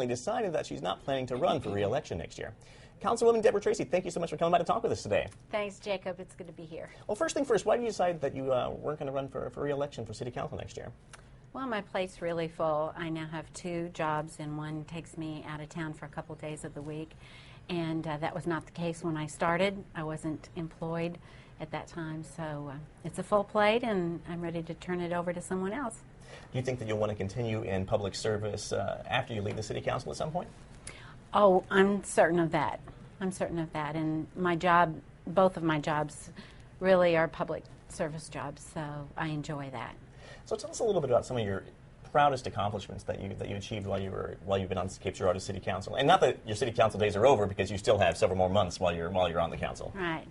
decided that she's not planning to run for re-election next year. Councilwoman Debra Tracy, thank you so much for coming by to talk with us today. Thanks, Jacob. It's good to be here. Well, first thing first, why did you decide that you weren't going to run for re-election for City Council next year? Well, my plate's really full. I now have 2 jobs, and one takes me out of town for a couple days of the week. And that was not the case when I started. I wasn't employed at that time, so it's a full plate, and I'm ready to turn it over to someone else. Do you think that you'll want to continue in public service after you leave the City Council at some point? Oh, I'm certain of that. I'm certain of that. And my job, both of my jobs, really are public service jobs, so I enjoy that. So tell us a little bit about some of your proudest accomplishments that you achieved while you've been on Cape Girardeau City Council, and not that your City Council days are over, because you still have several more months while you're on the council. Right.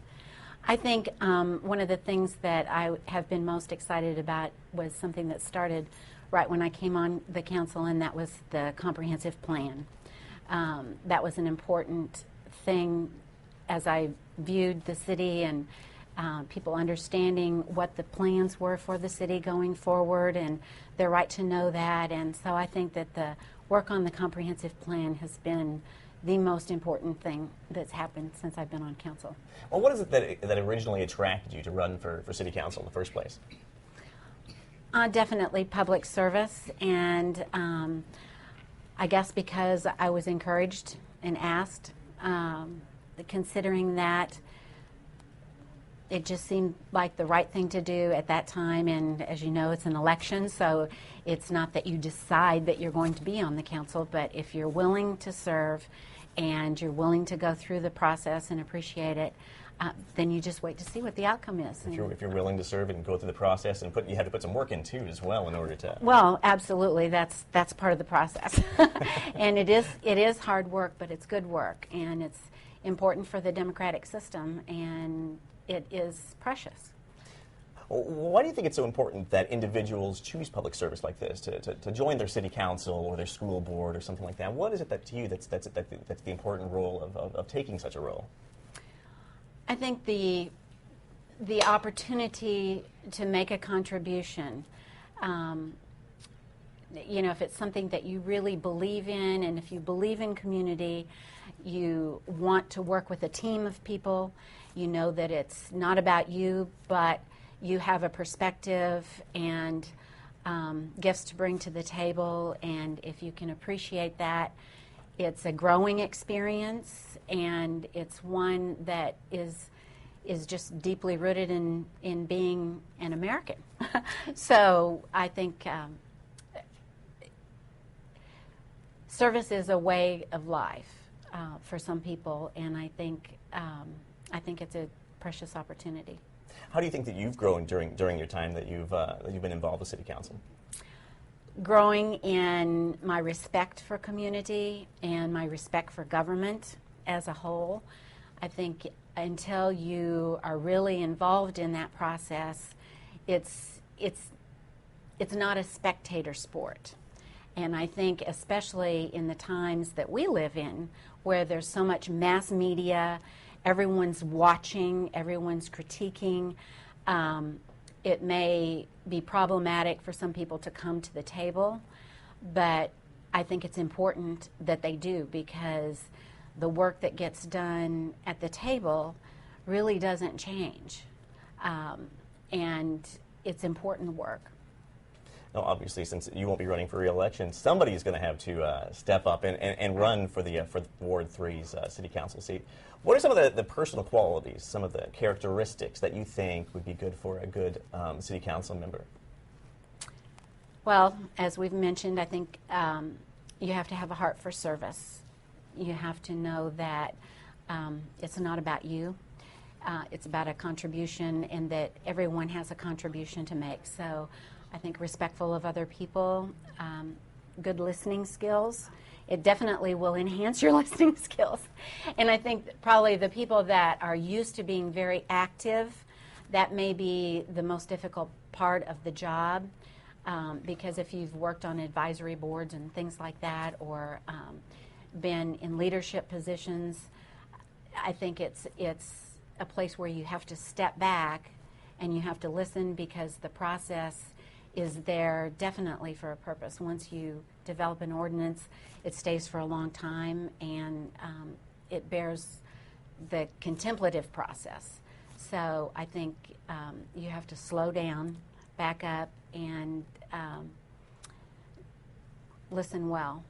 I think one of the things that I have been most excited about was something that started right when I came on the council, and that was the comprehensive plan. That was an important thing as I viewed the city and people understanding what the plans were for the city going forward and their right to know that. And so I think that the work on the comprehensive plan has been the most important thing that's happened since I've been on council. Well, what is it that originally attracted you to run for City Council in the first place? Definitely public service, and I guess because I was encouraged and asked, considering that it just seemed like the right thing to do at that time. And as you know, it's an election, so it's not that you decide that you're going to be on the council, but if you're willing to serve and you're willing to go through the process and appreciate it, then you just wait to see what the outcome is. If you're willing to serve and go through the process, and you have to put some work in too as well in order to. Well, absolutely, that's part of the process, and it is hard work, but it's good work, and it's important for the democratic system, and it is precious. Why do you think it's so important that individuals choose public service like this to join their city council or their school board or something like that? What is it that to you that's the important role of taking such a role? I think the opportunity to make a contribution, you know, if it's something that you really believe in, and if you believe in community, you want to work with a team of people, you know that it's not about you, but you have a perspective and gifts to bring to the table, and if you can appreciate that, it's a growing experience, and it's one that is just deeply rooted in being an American. So I think service is a way of life for some people, and I think it's a precious opportunity. How do you think that you've grown during your time that you've been involved with City Council? Growing in my respect for community and my respect for government as a whole. I think until you are really involved in that process, it's not a spectator sport. And I think especially in the times that we live in, where there's so much mass media, everyone's watching, everyone's critiquing, it may be problematic for some people to come to the table, but I think it's important that they do, because the work that gets done at the table really doesn't change, and it's important work. Now, obviously, since you won't be running for re-election, somebody's going to have to step up and run for Ward 3's City Council seat. What are some of the personal qualities, some of the characteristics that you think would be good for a good City Council member? Well, as we've mentioned, I think you have to have a heart for service. You have to know that it's not about you. It's about a contribution, and that everyone has a contribution to make. So I think respectful of other people, good listening skills. It definitely will enhance your listening skills. And I think that probably the people that are used to being very active, that may be the most difficult part of the job, because if you've worked on advisory boards and things like that, or been in leadership positions, I think it's a place where you have to step back and you have to listen, because the process is there definitely for a purpose. Once you develop an ordinance, it stays for a long time, and it bears the contemplative process. So I think you have to slow down, back up, and listen well.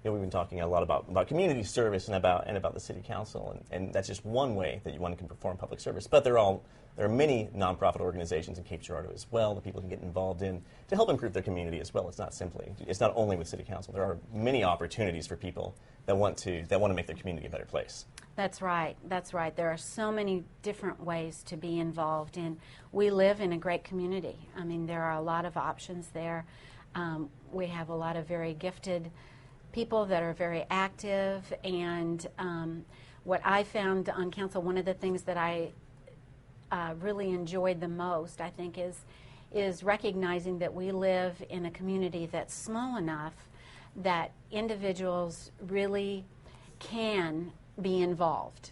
You know, we've been talking a lot about community service and about the city council, and that's just one way that one can perform public service. But there are many nonprofit organizations in Cape Girardeau as well that people can get involved in to help improve their community as well. It's not only with city council. There are many opportunities for people that want to make their community a better place. That's right. That's right. There are so many different ways to be involved, and we live in a great community. I mean, there are a lot of options there. We have a lot of very gifted people that are very active, and what I found on council, one of the things that I really enjoyed the most, I think, is recognizing that we live in a community that's small enough that individuals really can be involved,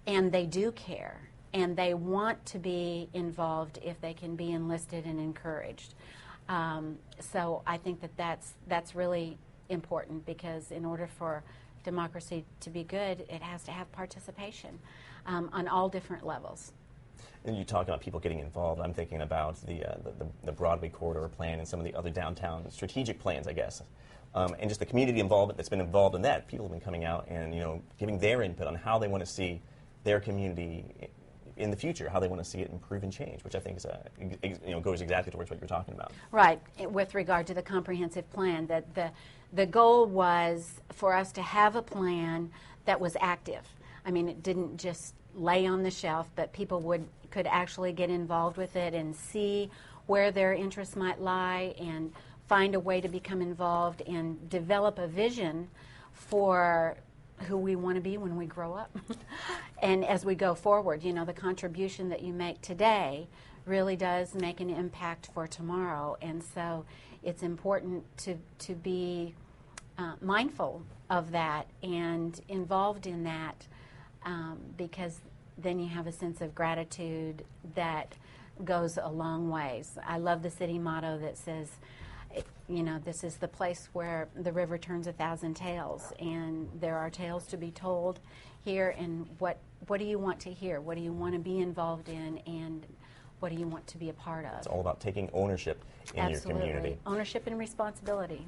and they do care, and they want to be involved if they can be enlisted and encouraged. So I think that's really important, because in order for democracy to be good, it has to have participation on all different levels. And you talk about people getting involved. I'm thinking about the Broadway corridor plan and some of the other downtown strategic plans, I guess, and just the community involvement that's been involved in that. People have been coming out and giving their input on how they want to see their community in the future, how they want to see it improve and change, which I think is goes exactly towards what you're talking about. Right. With regard to the comprehensive plan, that the goal was for us to have a plan that was active. I mean, it didn't just lay on the shelf, but people could actually get involved with it and see where their interests might lie and find a way to become involved and develop a vision for who we want to be when we grow up. And as we go forward, the contribution that you make today really does make an impact for tomorrow. And so it's important to be mindful of that and involved in that, because then you have a sense of gratitude that goes a long ways. I love the city motto that says, this is the place where the river turns 1,000 tales, and there are tales to be told here. And what do you want to hear? What do you want to be involved in? And what do you want to be a part of? It's all about taking ownership in Absolutely. your community. Ownership and responsibility.